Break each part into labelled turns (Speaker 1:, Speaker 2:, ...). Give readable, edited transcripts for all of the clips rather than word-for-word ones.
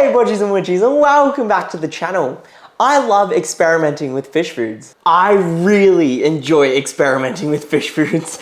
Speaker 1: Hey Bodgies and Widgies, and welcome back to the channel. I love experimenting with fish foods. I really enjoy experimenting with fish foods.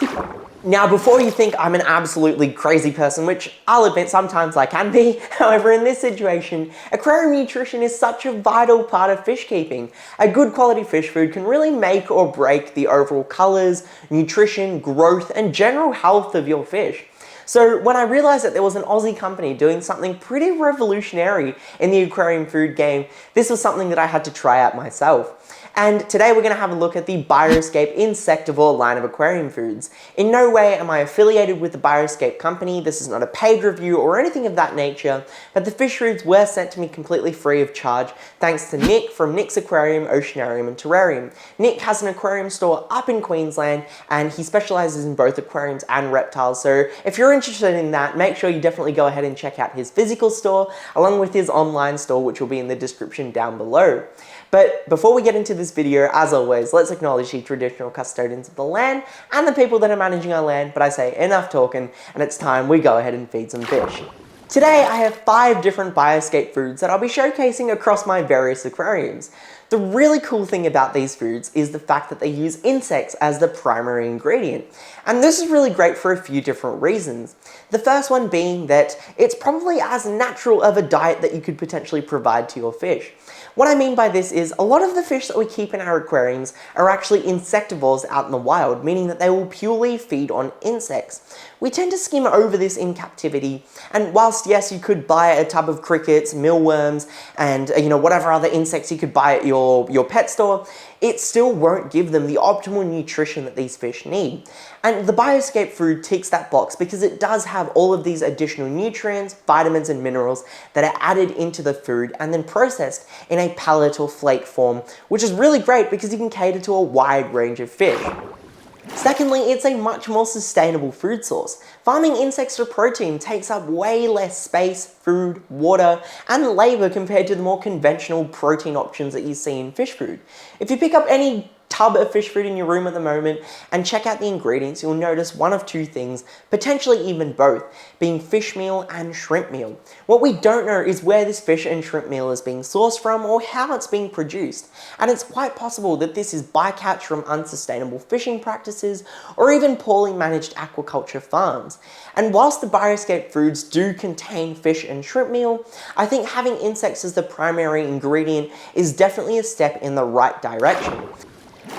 Speaker 1: Now, before you think I'm an absolutely crazy person, which I'll admit sometimes I can be, however, in this situation, aquarium nutrition is such a vital part of fish keeping. A good quality fish food can really make or break the overall colors, nutrition, growth, and general health of your fish. So when I realized that there was an Aussie company doing something pretty revolutionary in the aquarium food game, this was something that I had to try out myself. And today we're going to have a look at the Bioscape Insectivore line of aquarium foods. In no way am I affiliated with the Bioscape company. This is not a paid review or anything of that nature, but the fish foods were sent to me completely free of charge thanks to Nick from Nick's Aquarium, Oceanarium and Terrarium. Nick has an aquarium store up in Queensland and he specializes in both aquariums and reptiles, so if you're interested in that, make sure you definitely go ahead and check out his physical store along with his online store, which will be in the description down below. But before we get into this video, as always, let's acknowledge the traditional custodians of the land and the people that are managing our land. But I say enough talking, and it's time we go ahead and feed some fish. Today I have 5 different Bioscape foods that I'll be showcasing across my various aquariums. The really cool thing about these foods is the fact that they use insects as the primary ingredient. And this is really great for a few different reasons. The first one being that it's probably as natural of a diet that you could potentially provide to your fish. What I mean by this is a lot of the fish that we keep in our aquariums are actually insectivores out in the wild, meaning that they will purely feed on insects. We tend to skim over this in captivity, and whilst yes, you could buy a tub of crickets, mealworms, and whatever other insects you could buy at your pet store, it still won't give them the optimal nutrition that these fish need. And the Bioscape food ticks that box because it does have all of these additional nutrients, vitamins and minerals that are added into the food and then processed in a pellet or flake form, which is really great because you can cater to a wide range of fish. Secondly, it's a much more sustainable food source. Farming insects for protein takes up way less space, food, water, and labor compared to the more conventional protein options that you see in fish food. If you pick up any tub of fish food in your room at the moment and check out the ingredients, you'll notice one of two things, potentially even both, being fish meal and shrimp meal. What we don't know is where this fish and shrimp meal is being sourced from or how it's being produced. And it's quite possible that this is bycatch from unsustainable fishing practices or even poorly managed aquaculture farms. And whilst the Bioscape foods do contain fish and shrimp meal, I think having insects as the primary ingredient is definitely a step in the right direction.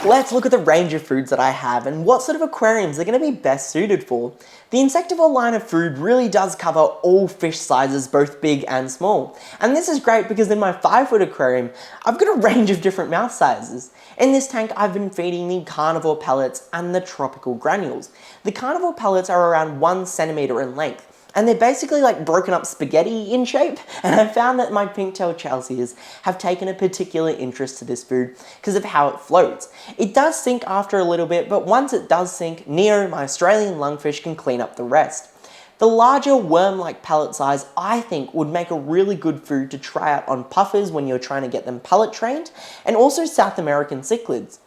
Speaker 1: Let's look at the range of foods that I have and what sort of aquariums they're going to be best suited for. The Insectivore line of food really does cover all fish sizes, both big and small. And this is great because in my 5-foot aquarium, I've got a range of different mouth sizes. In this tank, I've been feeding the carnivore pellets and the tropical granules. The carnivore pellets are around 1 centimeter in length. And they're basically like broken up spaghetti in shape, and I found that my pink-tailed chalsias have taken a particular interest to this food because of how it floats. It does sink after a little bit, but once it does sink, Neo, my Australian lungfish, can clean up the rest. The larger worm-like pellet size, I think, would make a really good food to try out on puffers when you're trying to get them pellet trained, and also South American cichlids.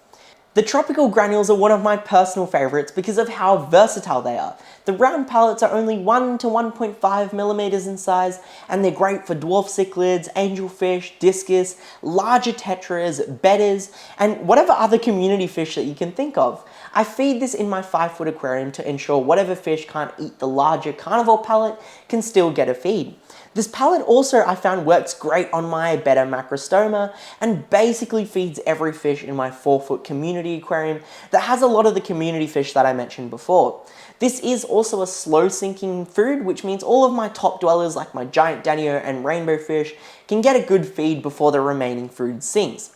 Speaker 1: The tropical granules are one of my personal favorites because of how versatile they are. The round pellets are only 1 to 1.5 millimeters in size, and they're great for dwarf cichlids, angelfish, discus, larger tetras, bettas, and whatever other community fish that you can think of. I feed this in my 5-foot aquarium to ensure whatever fish can't eat the larger carnivore pellet can still get a feed. This pellet also I found works great on my Betta Macrostoma and basically feeds every fish in my 4-foot community aquarium that has a lot of the community fish that I mentioned before. This is also a slow sinking food, which means all of my top dwellers like my giant danio and rainbow fish can get a good feed before the remaining food sinks.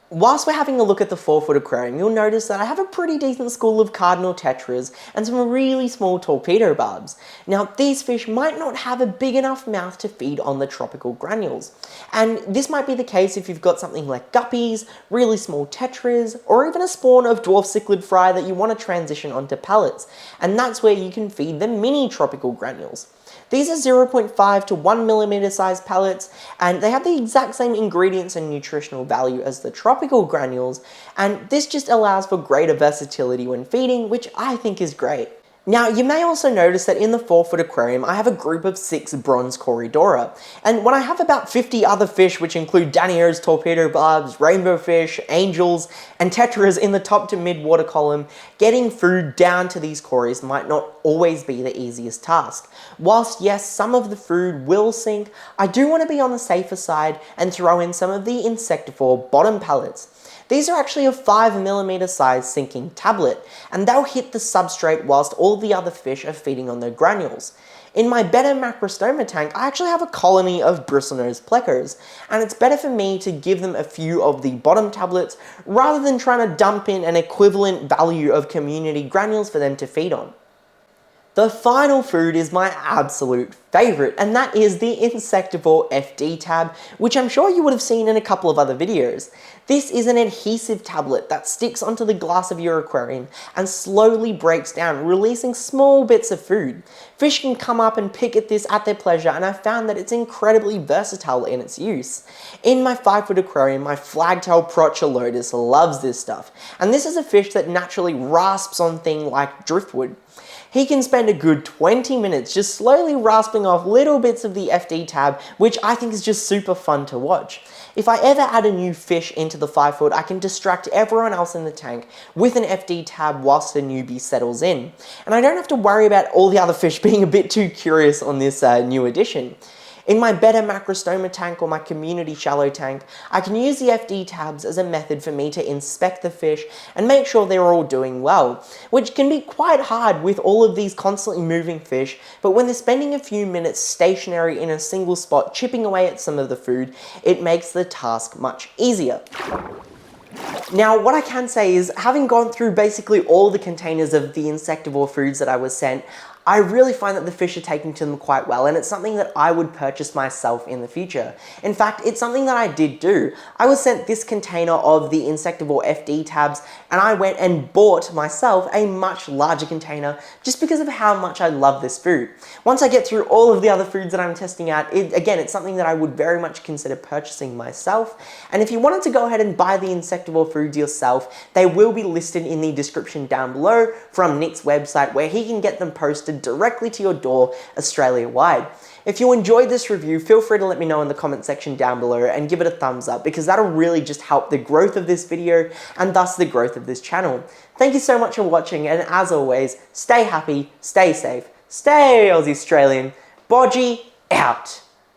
Speaker 1: Whilst we're having a look at the 4-foot aquarium, you'll notice that I have a pretty decent school of cardinal tetras and some really small torpedo barbs. Now, these fish might not have a big enough mouth to feed on the tropical granules. And this might be the case if you've got something like guppies, really small tetras, or even a spawn of dwarf cichlid fry that you want to transition onto pellets. And that's where you can feed the mini tropical granules. These are 0.5 to 1 millimeter size pellets, and they have the exact same ingredients and nutritional value as the tropical granules, and this just allows for greater versatility when feeding, which I think is great. Now, you may also notice that in the 4-foot aquarium, I have a group of 6 bronze Corydoras. And when I have about 50 other fish, which include danios, torpedo barbs, rainbow fish, angels, and tetras in the top to mid water column, getting food down to these cories might not always be the easiest task. Whilst yes, some of the food will sink, I do want to be on the safer side and throw in some of the Insectivore bottom pellets. These are actually a 5mm size sinking tablet, and they'll hit the substrate whilst all the other fish are feeding on their granules. In my Betta Macrostoma tank, I actually have a colony of bristlenose plecos, and it's better for me to give them a few of the bottom tablets rather than trying to dump in an equivalent value of community granules for them to feed on. The final food is my absolute favourite, and that is the Insectivore FD tab, which I'm sure you would have seen in a couple of other videos. This is an adhesive tablet that sticks onto the glass of your aquarium and slowly breaks down, releasing small bits of food. Fish can come up and pick at this at their pleasure, and I've found that it's incredibly versatile in its use. In my 5-foot aquarium, my flagtail Procholotus loves this stuff, and this is a fish that naturally rasps on things like driftwood. He can spend a good 20 minutes just slowly rasping off little bits of the FD tab, which I think is just super fun to watch. If I ever add a new fish into the 5-foot, I can distract everyone else in the tank with an FD tab whilst the newbie settles in. And I don't have to worry about all the other fish being a bit too curious on this new addition. In my Betta Macrostoma tank or my community shallow tank, I can use the FD tabs as a method for me to inspect the fish and make sure they're all doing well, which can be quite hard with all of these constantly moving fish, but when they're spending a few minutes stationary in a single spot chipping away at some of the food, it makes the task much easier. Now, what I can say is, having gone through basically all the containers of the Insectivore foods that I was sent, I really find that the fish are taking to them quite well, and it's something that I would purchase myself in the future. In fact, it's something that I did do. I was sent this container of the Insectivore FD tabs, and I went and bought myself a much larger container just because of how much I love this food. Once I get through all of the other foods that I'm testing out, again, it's something that I would very much consider purchasing myself. And if you wanted to go ahead and buy the Insectivore foods yourself, they will be listed in the description down below from Nick's website, where he can get them posted directly to your door Australia-wide. If you enjoyed this review, feel free to let me know in the comment section down below and give it a thumbs up, because that'll really just help the growth of this video and thus the growth of this channel. Thank you so much for watching, and as always, stay happy, stay safe, stay Aussie Australian. Bodgie out.